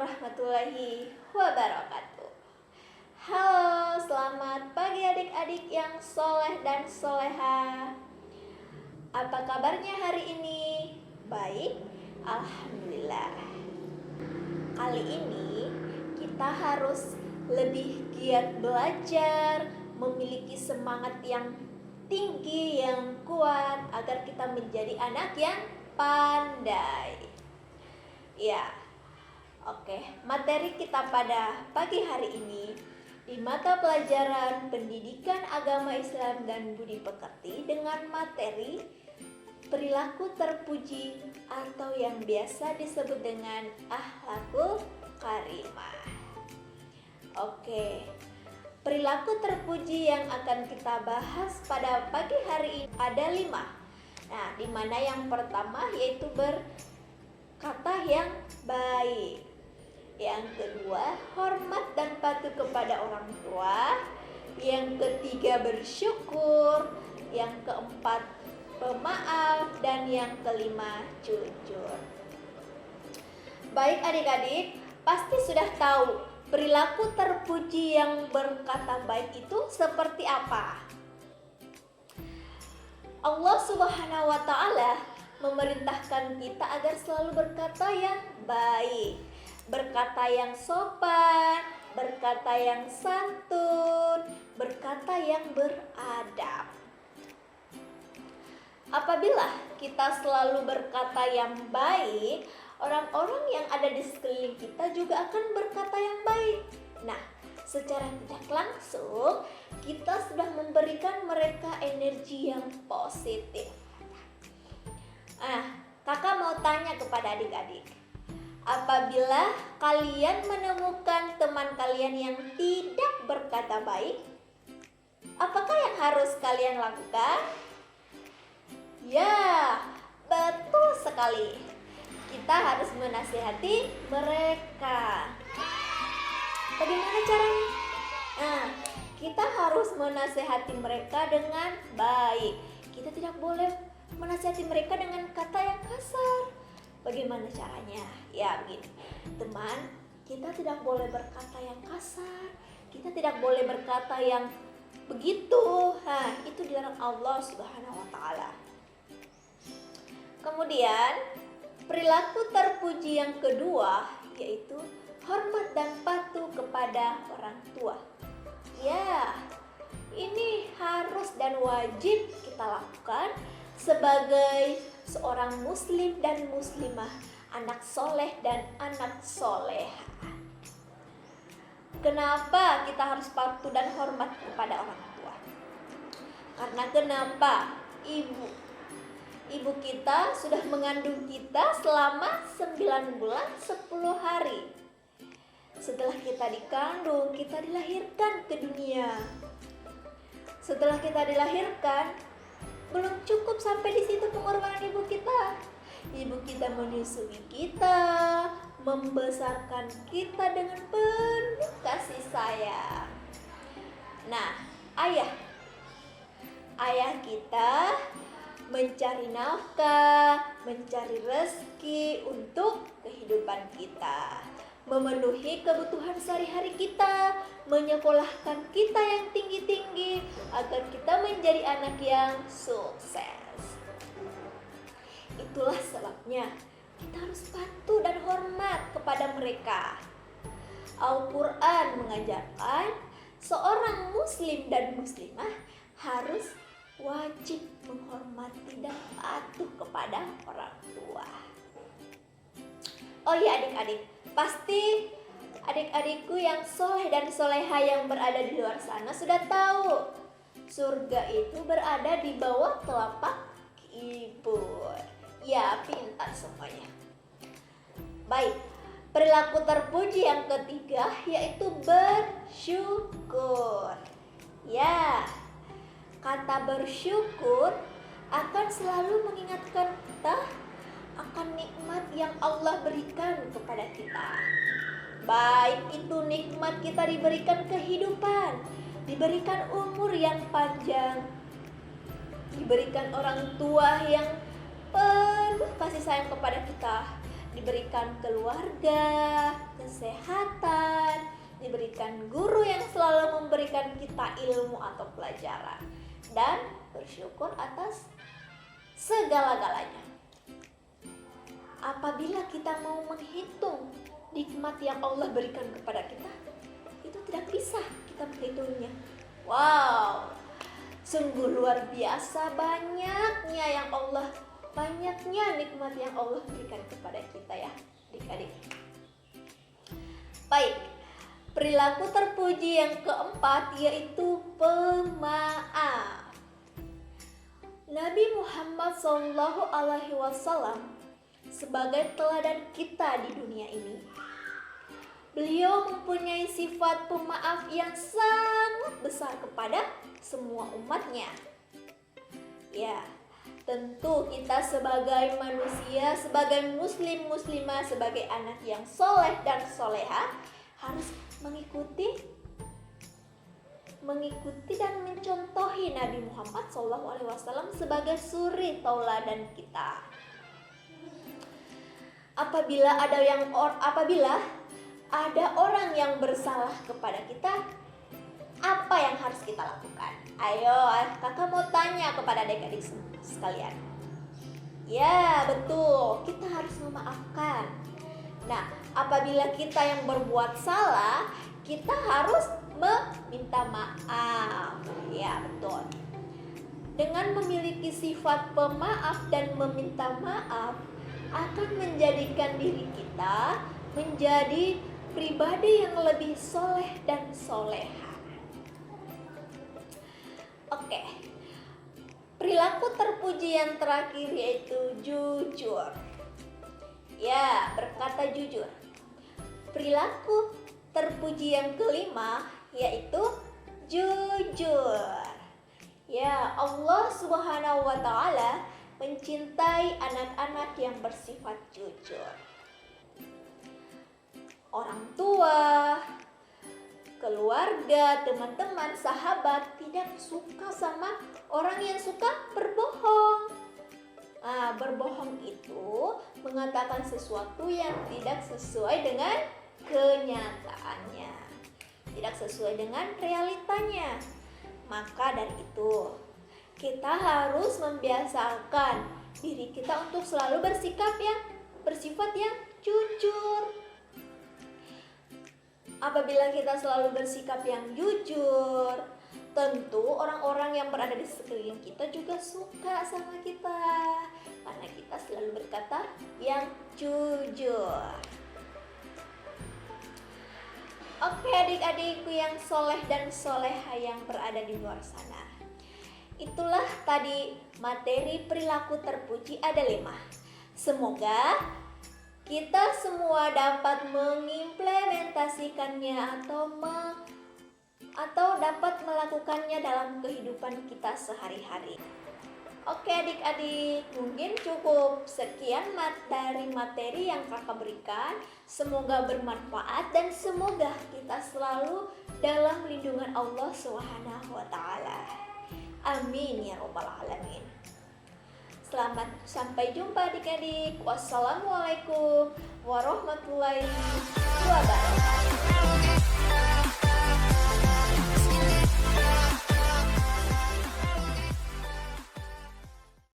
warahmatullahi wabarakatuh. Halo, selamat pagi adik-adik yang soleh dan soleha. Apa kabarnya hari ini? Baik, alhamdulillah. Kali ini kita harus lebih giat belajar, memiliki semangat yang tinggi, yang kuat, agar kita menjadi anak yang pandai. Ya, oke, materi kita pada pagi hari ini di mata pelajaran Pendidikan Agama Islam dan Budi Pekerti dengan materi perilaku terpuji atau yang biasa disebut dengan akhlakul karimah. Oke, perilaku terpuji yang akan kita bahas pada pagi hari ini ada 5. Nah, di mana yang pertama yaitu berkata yang baik. Yang kedua, hormat dan patuh kepada orang tua. Yang ketiga, bersyukur. Yang keempat, pemaaf. Dan yang kelima, jujur. Baik adik-adik, pasti sudah tahu perilaku terpuji yang berkata baik itu seperti apa? Allah Subhanahu wa Ta'ala memerintahkan kita agar selalu berkata yang baik, berkata yang sopan, berkata yang santun, berkata yang beradab. Apabila kita selalu berkata yang baik, orang-orang yang ada di sekeliling kita juga akan berkata yang baik. Nah, secara tidak langsung kita sudah memberikan mereka energi yang positif. Kakak mau tanya kepada adik-adik. Apabila kalian menemukan teman kalian yang tidak berkata baik, apakah yang harus kalian lakukan? Ya, betul sekali. Kita harus menasihati mereka. Bagaimana caranya? Kita harus menasihati mereka dengan baik. Kita tidak boleh menasihati mereka dengan kata yang kasar. Bagaimana caranya? Ya begini, teman, kita tidak boleh berkata yang kasar. Kita tidak boleh berkata yang begitu. Itu dilarang Allah Subhanahu wa Ta'ala. Kemudian perilaku terpuji yang kedua yaitu hormat dan patuh kepada orang tua. Ya, ini harus dan wajib kita lakukan sebagai seorang muslim dan muslimah, anak soleh dan anak soleha. Kenapa kita harus patuh dan hormat kepada orang tua? Karena kenapa? Ibu kita sudah mengandung kita selama 9 bulan 10 hari. Setelah kita dikandung, kita dilahirkan ke dunia. Setelah kita dilahirkan, belum cukup sampai di situ pengorbanan ibu kita. Ibu kita menyusui kita, membesarkan kita dengan penuh kasih sayang. Nah, ayah kita mencari nafkah, mencari rezeki untuk kehidupan kita, memenuhi kebutuhan sehari-hari kita, menyekolahkan kita yang tinggi-tinggi agar kita menjadi anak yang sukses. Itulah sebabnya kita harus patuh dan hormat kepada mereka. Al-Quran mengajarkan seorang muslim dan muslimah harus wajib menghormati dan patuh kepada orang tua. Oh ya adik-adik, pasti adik-adikku yang soleh dan soleha yang berada di luar sana sudah tahu surga itu berada di bawah telapak ibu. Ya, pintar semuanya. Baik, perilaku terpuji yang ketiga yaitu bersyukur. Ya, kata bersyukur akan selalu mengingatkan kita akan nikmat yang Allah berikan kepada kita. Baik itu nikmat kita diberikan kehidupan, diberikan umur yang panjang, diberikan orang tua yang penuh kasih sayang kepada kita, diberikan keluarga, kesehatan, diberikan guru yang selalu memberikan kita ilmu atau pelajaran, dan bersyukur atas segala-galanya. Apabila kita mau menghitung nikmat yang Allah berikan kepada kita, itu tidak bisa kita menghitungnya. Wow, sungguh luar biasa banyaknya nikmat yang Allah berikan kepada kita ya adik-adik. Baik, perilaku terpuji yang keempat yaitu pemaaf. Nabi Muhammad SAW sebagai teladan kita di dunia ini, beliau mempunyai sifat pemaaf yang sangat besar kepada semua umatnya. Ya, tentu kita sebagai manusia, sebagai muslim-muslimah, sebagai anak yang soleh dan soleha harus mengikuti dan mencontohi Nabi Muhammad SAW sebagai suri tauladan kita. Apabila ada orang yang bersalah kepada kita, apa yang harus kita lakukan? Ayo, kakak mau tanya kepada adik-adik sekalian. Ya, betul, kita harus memaafkan. Nah, apabila kita yang berbuat salah, kita harus meminta maaf. Ya, betul. Dengan memiliki sifat pemaaf dan meminta maaf akan menjadikan diri kita menjadi pribadi yang lebih soleh dan soleha. Oke, perilaku terpuji yang terakhir yaitu jujur. Ya, berkata jujur. Perilaku terpuji yang kelima yaitu jujur. Ya, Allah Subhanahu wa Ta'ala mencintai anak-anak yang bersifat jujur. Orang tua, keluarga, teman-teman, sahabat tidak suka sama orang yang suka berbohong. Berbohong itu mengatakan sesuatu yang tidak sesuai dengan kenyataannya, tidak sesuai dengan realitanya. Maka dari itu kita harus membiasakan diri kita untuk selalu bersifat yang jujur. Apabila kita selalu bersikap yang jujur, tentu orang-orang yang berada di sekeliling kita juga suka sama kita, karena kita selalu berkata yang jujur. Oke adik-adikku yang soleh dan soleha yang berada di luar sana, itulah tadi materi perilaku terpuji ada 5. Semoga kita semua dapat mengimplementasikannya atau dapat melakukannya dalam kehidupan kita sehari-hari. Oke adik-adik, mungkin cukup sekian dari materi yang kakak berikan. Semoga bermanfaat dan semoga kita selalu dalam lindungan Allah Subhanahu wa Ta'ala. Amin ya rabbal alamin. Selamat sampai jumpa adik-adik. Wassalamualaikum warahmatullahi wabarakatuh.